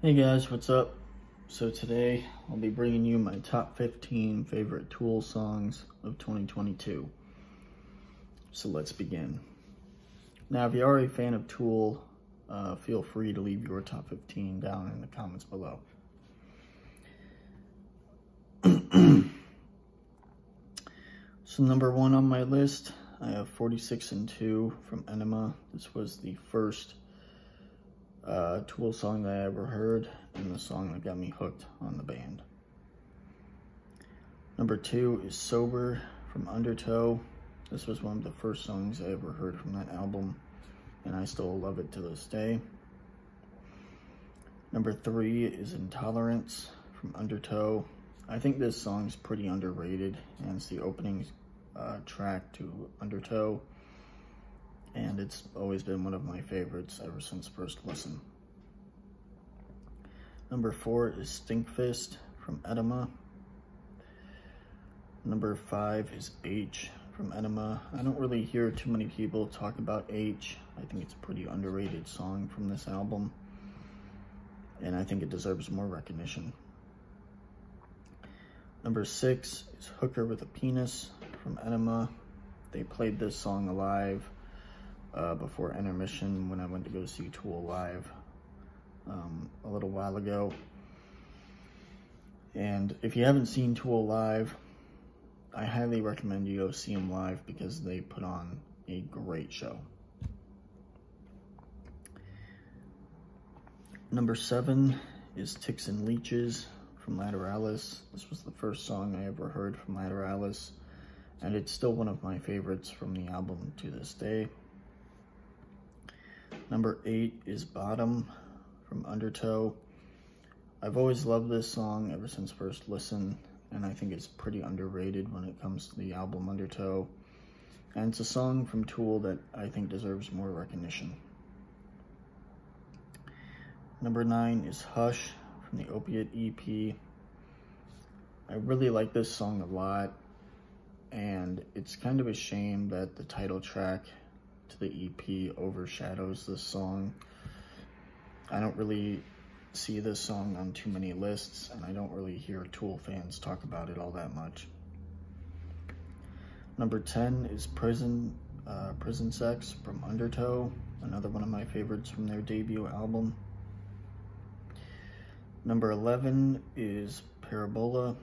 Hey guys, what's up? So today I'll be bringing you my top 15 favorite Tool songs of 2022. So let's begin. Now, if you are a fan of Tool, feel free to leave your top 15 down in the comments below. So number one on my list, I have 46 and 2 from Enema. This was the first Tool song that I ever heard, and the song that got me hooked on the band. Number 2 is Sober from Undertow. This was one of the first songs I ever heard from that album, and I still love it to this day. Number 3 is Intolerance from Undertow. I think this song's pretty underrated, and it's the opening track to Undertow, and it's always been one of my favorites ever since first listen. Number 4 is Stinkfist from Enema. Number 5 is H from Enema. I don't really hear too many people talk about H. I think it's a pretty underrated song from this album, and I think it deserves more recognition. Number 6 is Hooker with a Penis from Enema. They played this song live before intermission when I went to go see Tool live a little while ago. And if you haven't seen Tool live, I highly recommend you go see them live because they put on a great show. Number 7 is Ticks and Leeches from Lateralis. This was the first song I ever heard from Lateralis, and it's still one of my favorites from the album to this day. Number 8 is Bottom from Undertow. I've always loved this song ever since first listen, and I think it's pretty underrated when it comes to the album Undertow. And it's a song from Tool that I think deserves more recognition. Number 9 is Hush from the Opiate EP. I really like this song a lot, and it's kind of a shame that the title track to the EP overshadows this song. I don't really see this song on too many lists, and I don't really hear Tool fans talk about it all that much. Number 10 is Prison Sex from Undertow, another one of my favorites from their debut album. Number 11 is Parabola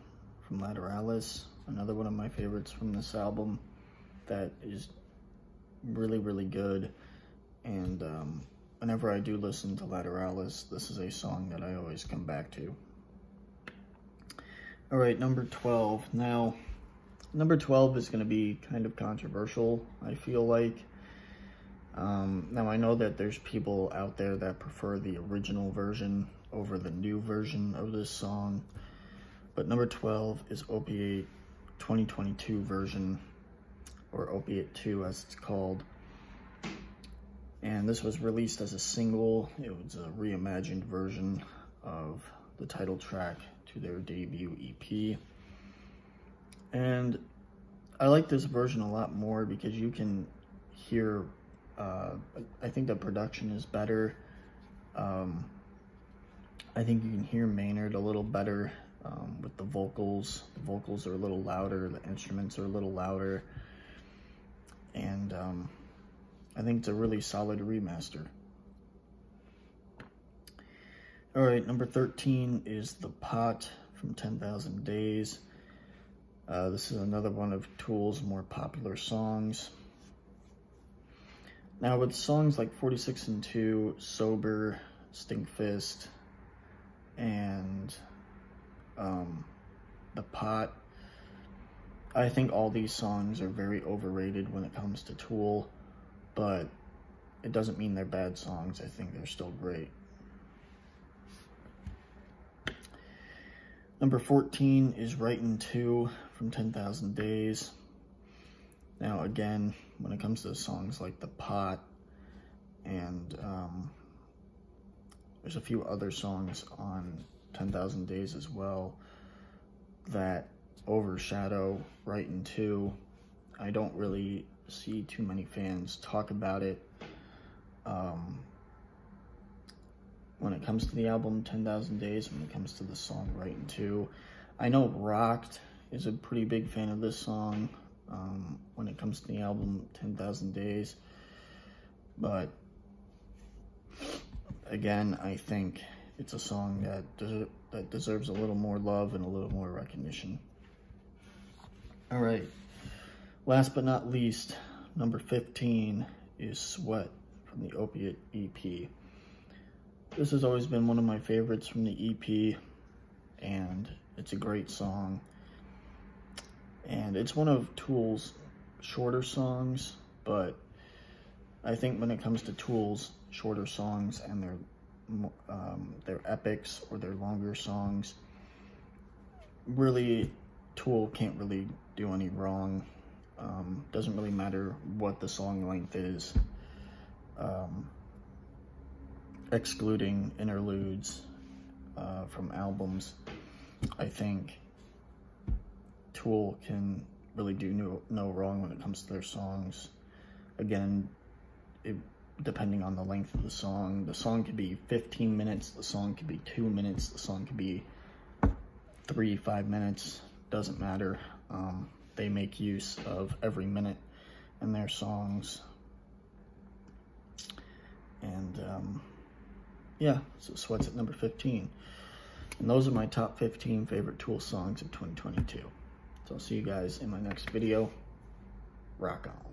from Lateralis, another one of my favorites from this album that is really, really good. And whenever I do listen to Lateralis, this is a song that I always come back to. All right, number 12. Now, number 12 is going to be kind of controversial, I feel like. Now, I know that there's people out there that prefer the original version over the new version of this song, but number 12 is Opiate 2022 version, or Opiate 2 as it's called. And this was released as a single. It was a reimagined version of the title track to their debut EP. And I like this version a lot more because you can hear, I think the production is better. I think you can hear Maynard a little better with the vocals. The vocals are a little louder, the instruments are a little louder, and I think it's a really solid remaster. All right, number 13 is The Pot from 10,000 Days. This is another one of Tool's more popular songs. Now, with songs like 46 and 2, Sober, Stinkfist, and The Pot, I think all these songs are very overrated when it comes to Tool, but it doesn't mean they're bad songs. I think they're still great. Number 14 is Writin' 2 from 10,000 Days. Now, again, when it comes to songs like The Pot, and there's a few other songs on 10,000 Days as well that overshadow Writin' 2. I don't really see too many fans talk about it. when it comes to the album 10,000 Days, when it comes to the song Right in Two. I know Rocked is a pretty big fan of this song when it comes to the album 10,000 Days. But again, I think it's a song that deserves a little more love and a little more recognition. All right, last but not least, number 15 is Sweat from the Opiate EP. This has always been one of my favorites from the EP, and it's a great song. And it's one of Tool's shorter songs, but I think when it comes to Tool's shorter songs and their epics or their longer songs, really, Tool can't really do any wrong. Doesn't really matter what the song length is, excluding interludes from albums. I think Tool can really do no wrong when it comes to their songs. Again, depending on the length of the song could be 15 minutes, the song could be 2 minutes, the song could be 5 minutes, doesn't matter. They make use of every minute in their songs. And yeah, so Sweat's at number 15. And those are my top 15 favorite Tool songs of 2022. So I'll see you guys in my next video. Rock on.